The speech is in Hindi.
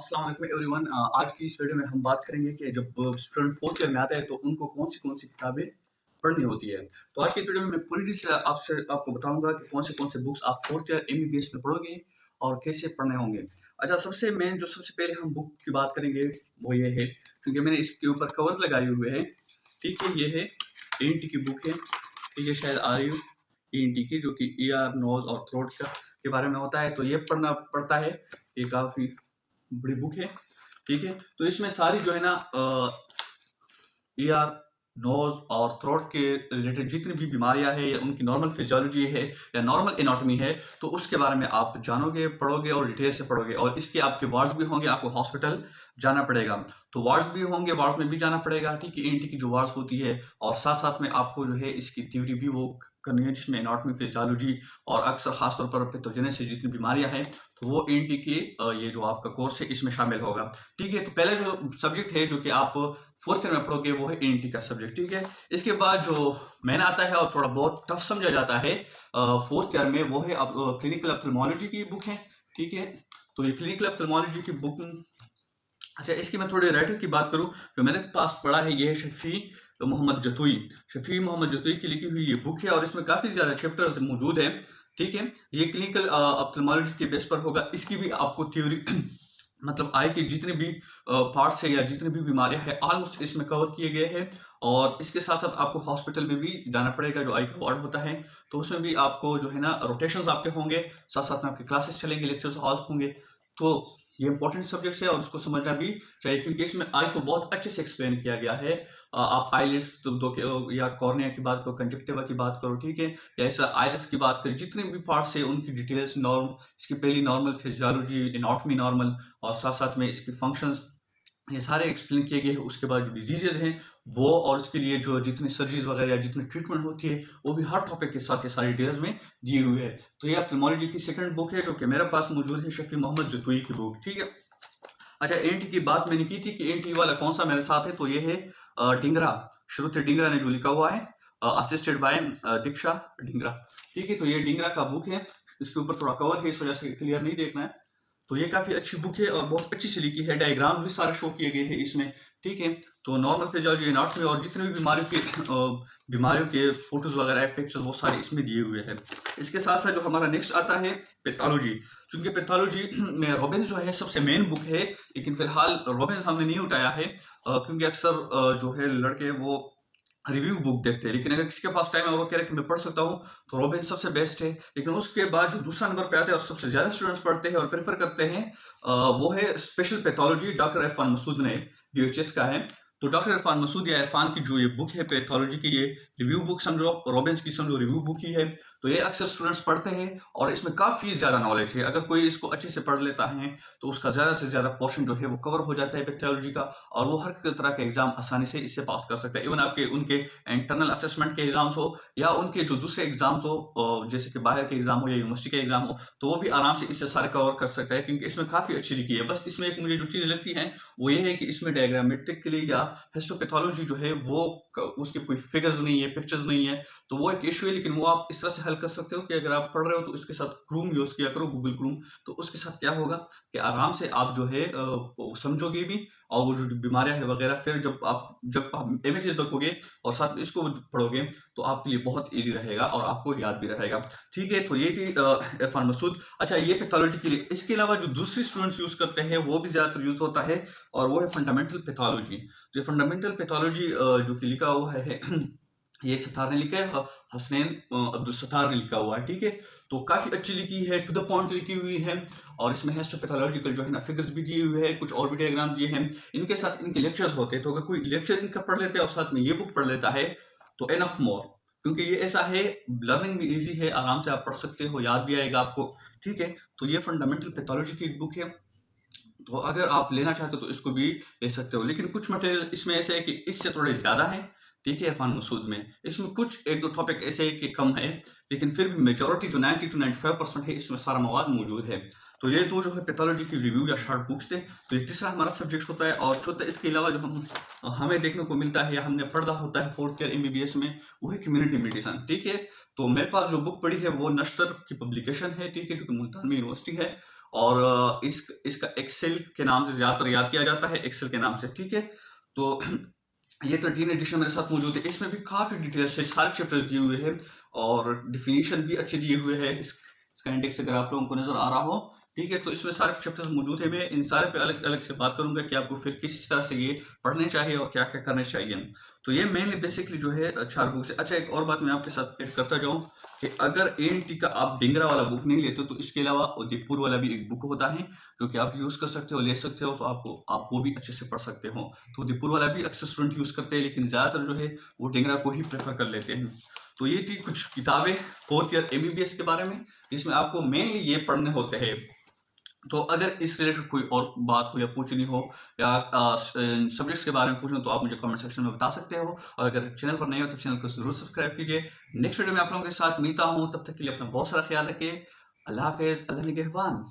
अस्सलाम वालेकुम एवरीवन। आज की इस वीडियो में हम बात करेंगे कि जब स्टूडेंट फोर्थ ईयर में आता है तो उनको कौन सी किताबें पढ़नी होती है। तो आज की इस वीडियो में मैं पूरी डिटेल आपको बताऊंगा कि कौन से बुक्स आप फोर्थ ईयर एमबीबीएस में पढ़ोगे और कैसे पढ़ने होंगे। अच्छा, सबसे पहले हम बुक की बात करेंगे वो ये है, क्योंकि मैंने इसके ऊपर कवर्स लगाए हुए हैं। ठीक है, ये है एनटी की बुक है। ठीक है, शायद आ रही हो ईएनटी की, जो कि ईआर नोज और थ्रोट का के बारे में होता है। तो ये पढ़ना पड़ता है, ये काफी बड़ी बुक है। ठीक है, तो इसमें सारी जो है ना ईआर नोज और थ्रोट के रिलेटेड जितनी भी बीमारियां हैं या उनकी नॉर्मल फिजियोलॉजी है या नॉर्मल एनाटॉमी है, तो उसके बारे में आप जानोगे, पढ़ोगे और डिटेल से पढ़ोगे। और इसके आपके वार्ड्स भी होंगे, आपको हॉस्पिटल जाना पड़ेगा तो वार्ड्स भी होंगे, वार्ड्स में भी जाना पड़ेगा। ठीक है, एनटी की जो वार्ड्स होती है, और साथ साथ में आपको जो है इसकी थ्योरी भी वो करनी है, जिसमें एनाटॉमी फिजियोलॉजी और अक्सर खासतौर पर पैथोजेनेसिस जितनी बीमारियां हैं, तो वो एनटी के ये जो आपका कोर्स है इसमें शामिल होगा। ठीक है, तो पहले जो सब्जेक्ट है जो कि आप फोर्थ ईयर में पढ़ोगे वो है एनटी का सब्जेक्ट। ठीक है, इसके बाद जो मेन आता है और थोड़ा बहुत टफ समझा जाता है फोर्थ ईयर में, वो है क्लिनिकल ऑप्थेल्मोलॉजी की बुक है। ठीक है, तो ये क्लिनिकल ऑप्थेल्मोलॉजी की बुक, अच्छा इसकी मैं थोड़ी राइटर की बात करूं जो मेरे पास पढ़ा है, ये है शफी मोहम्मद जतुई की लिखी हुई ये बुक है, और इसमें काफी ज्यादा चैप्टर्स मौजूद हैं। ठीक है, ये क्लिनिकल ऑप्थेल्मोलॉजी के बेस पर होगा। इसकी भी आपको थ्योरी मतलब आई की जितने भी पार्ट्स है या जितनी भी बीमारियां हैं ऑलमोस्ट इसमें कवर किए गए हैं। और इसके साथ साथ आपको हॉस्पिटल में भी जाना पड़ेगा, जो आई का वार्ड होता है, तो उसमें भी आपको जो है ना रोटेशंस आपके होंगे, साथ साथ में आपके क्लासेस चलेंगे, लेक्चर्स हॉल होंगे। तो ये इंपॉर्टेंट सब्जेक्ट है और उसको समझना भी चाहिए, क्योंकि इसमें आई को बहुत अच्छे से एक्सप्लेन किया गया है। आप आईलिड्स दो के या कॉर्निया की बात करो, कंजक्टिवा की बात करो, ठीक है, या ऐसा आइरिस की बात करें, जितने भी पार्ट्स है उनकी डिटेल्स, नॉर्म इसकी पहली नॉर्मल फिजियोलॉजी, एनाटॉमी नॉर्मल, और साथ साथ में इसकी फंक्शंस, ये सारे एक्सप्लेन किए गए हैं। उसके बाद जो डिजीजेज हैं वो, और इसके लिए जो जितनी सर्जरीज वगैरह या जितनी ट्रीटमेंट होती है, वो भी हर टॉपिक के साथ ये सारी डिटेल्स में दी हुई है। तो ये ऑप्थेल्मोलॉजी की सेकंड बुक है जो कि मेरे पास मौजूद है, शफी मोहम्मद जतुई की बुक। ठीक है, अच्छा एनटी की बात मैंने की थी कि एनटी वाला कौन सा मेरे साथ है, तो ये है डिंगरा, श्रुति डिंगरा ने जो लिखा हुआ है, असिस्टेड बाय दीक्षा डिंगरा। ठीक है, तो ये डिंगरा का बुक है, इसके ऊपर थोड़ा कवर है, इस वजह से क्लियर नहीं देखना है। तो ये काफी अच्छी बुक है और बहुत अच्छी से लिखी है, डायग्राम भी सारे शो किए गए हैं इसमें। ठीक है, तो नॉर्मल फिजियोलॉजी, एनाटॉमी और जितने भी बीमारियों के फोटोज वगैरह, पिक्चर्स, वो सारे इसमें दिए हुए हैं। इसके साथ साथ जो हमारा नेक्स्ट आता है पैथोलॉजी, क्योंकि पैथोलॉजी में रॉबिन्स जो है सबसे मेन बुक है, लेकिन फिलहाल रॉबिन्स हमने नहीं उठाया है, क्योंकि अक्सर जो है लड़के वो रिव्यू बुक देखते हैं। लेकिन अगर किसी के पास टाइम है और वो कह रहे कि मैं पढ़ सकता हूँ, तो रॉबिन सबसे बेस्ट है। लेकिन उसके बाद जो दूसरा नंबर पे आता है और सबसे ज्यादा स्टूडेंट्स पढ़ते हैं और प्रेफर करते हैं, वो है special pathology, doctor Irfan Masood ने, यूएचएस का है। तो डॉक्टर इरफान मसूद या इरफान की जो ये बुक है पैथोलॉजी की, ये रिव्यू बुक समझो, रॉबिन्स की समझो रिव्यू बुक ही है। तो ये अक्सर स्टूडेंट्स पढ़ते हैं और इसमें काफी ज्यादा नॉलेज है। अगर कोई इसको अच्छे से पढ़ लेता है तो उसका ज्यादा से ज्यादा पोर्शन जो है वो कवर हो जाता है पैथोलॉजी का, और वो हर तरह के एग्जाम आसानी से इससे पास कर सकता है। इवन आपके उनके इंटरनल असेसमेंट के एग्जाम्स हो या उनके जो दूसरे एग्जाम्स हो, जैसे कि बाहर के एग्जाम हो या यूनिवर्सिटी के एग्जाम हो, तो वो भी आराम से इससे सारे कवर कर सकता है, क्योंकि इसमें काफी अच्छी लिखी है। बस इसमें एक मुझे जो चीज लगती है वो ये है कि इसमें डायग्रामेट्रिकली या हिस्टोपैथोलॉजी जो है वो उसके कोई फिगर्स नहीं है, पिक्चर्स नहीं है, तो वो एक इशू है। लेकिन वो आप इस तरह से हल कर सकते हो कि अगर आप पढ़ रहे हो तो इसके साथ क्रूम यूज किया करो, गूगल क्रूम। तो उसके साथ क्या होगा कि आराम से आप जो है वो समझोगे भी, और वो जो बीमारियां है वगैरह, फिर जब आप इमेजेस देखोगे और साथ में इसको पढ़ोगे, तो आपके लिए बहुत ईजी रहेगा और आपको याद भी रहेगा। ठीक है, तो ये थी इरफान मसूद। अच्छा, ये पैथोलॉजी के लिए, इसके अलावा जो दूसरी स्टूडेंट्स यूज करते हैं वो भी ज्यादातर यूज होता है, और वो है फंडामेंटल पैथोलॉजी। तो फंडामेंटल पैथोलॉजी जो कि लिखा हुआ है ये सतार ने लिखा है, हसनैन अब्दुल सत्तार ने लिखा हुआ है। ठीक है, तो काफी अच्छी लिखी है, टू द पॉइंट लिखी हुई है, और इसमें हिस्टोपैथोलॉजिकल जो है ना फिगर्स भी दिए हुए हैं, कुछ और भी डायग्राम दिए हैं। इनके साथ इनके लेक्चर्स होते हैं, तो अगर कोई लेक्चर इनका पढ़ लेता है और साथ में ये बुक पढ़ लेता है तो एनफ मोर, क्योंकि ये ऐसा है, लर्निंग भी इजी है, आराम से आप पढ़ सकते हो, याद भी आएगा आपको। ठीक है, तो ये फंडामेंटल पैथोलॉजी की बुक है, तो अगर आप लेना चाहते हो तो इसको भी ले सकते हो। लेकिन कुछ मटेरियल इसमें ऐसे है कि इससे थोड़े ज्यादा है। ठीक है, इरफान मसूद में इसमें कुछ एक दो टॉपिक ऐसे है कि कम है, लेकिन फिर भी मेजोरिटी जो 90 to 95% है, इसमें सारा मवाद मौजूद है। तो ये दो जो है पैथोलॉजी की रिव्यू या शॉर्ट बुक्स थे। तो ये तीसरा हमारा सब्जेक्ट होता है। और चौथा इसके अलावा जो हमें देखने को मिलता है या हमने पढ़ा होता है फोर्थ ईयर एमबीबीएस में, वो है कम्युनिटी मेडिसिन। ठीक है, तो मेरे पास जो बुक पढ़ी है वो नश्तर की पब्लिकेशन है, ठीक है, जो कि मुल्तान में यूनिवर्सिटी है, और इसका एक्सेल के नाम से ज़्यादातर याद किया जाता है, एक्सेल के नाम से, ठीक है? तो ये 13 एडिशन मेरे साथ मौजूद है। इसमें भी काफ़ी डिटेल्स से सारे चैप्टर्स दिए हुए हैं और डेफिनिशन भी अच्छे दिए हुए हैं। इसका इंडेक्स अगर आप लोगों को नज़र आ रहा हो, ठीक है? तो इसमें सारे चैप्टर्स मौजूद हैं। मैं इन सारे पे अलग-अलग से बात करूँगा कि आपको फिर किस तरह से ये पढ़ने चाहिए और क्या-क्या करने चाहिए। तो ये मेनली बेसिकली जो है 4 बुक्स है। अच्छा, एक और बात मैं आपके साथ ऐड करता जाऊँ कि अगर एएनटी का आप डिंगरा वाला बुक नहीं लेते, तो इसके अलावा उदयपुर वाला भी एक बुक होता है, जो कि आप यूज़ कर सकते हो, ले सकते हो, तो आप वो भी अच्छे से पढ़ सकते हो। तो उदयपुर वाला भी अक्सर स्टूडेंट यूज़ करते हैं, लेकिन ज़्यादातर जो है वो डिंगरा को ही प्रेफ़र कर लेते हैं। तो ये थी कुछ किताबें 4th ईयर एमबीबीएस के बारे में, जिसमें आपको मेनली ये पढ़ने होते हैं। तो अगर इस रिलेटेड कोई और बात हो या पूछनी हो या सब्जेक्ट्स के बारे में पूछना हो, तो आप मुझे कमेंट सेक्शन में बता सकते हो। और अगर चैनल पर नए हो तो चैनल को ज़रूर सब्सक्राइब कीजिए। नेक्स्ट वीडियो में आप लोगों के साथ मिलता हूँ, तब तक के लिए अपना बहुत सारा ख्याल रखिए। अल्लाह हाफ़िज़, अल्लाह निगहबान।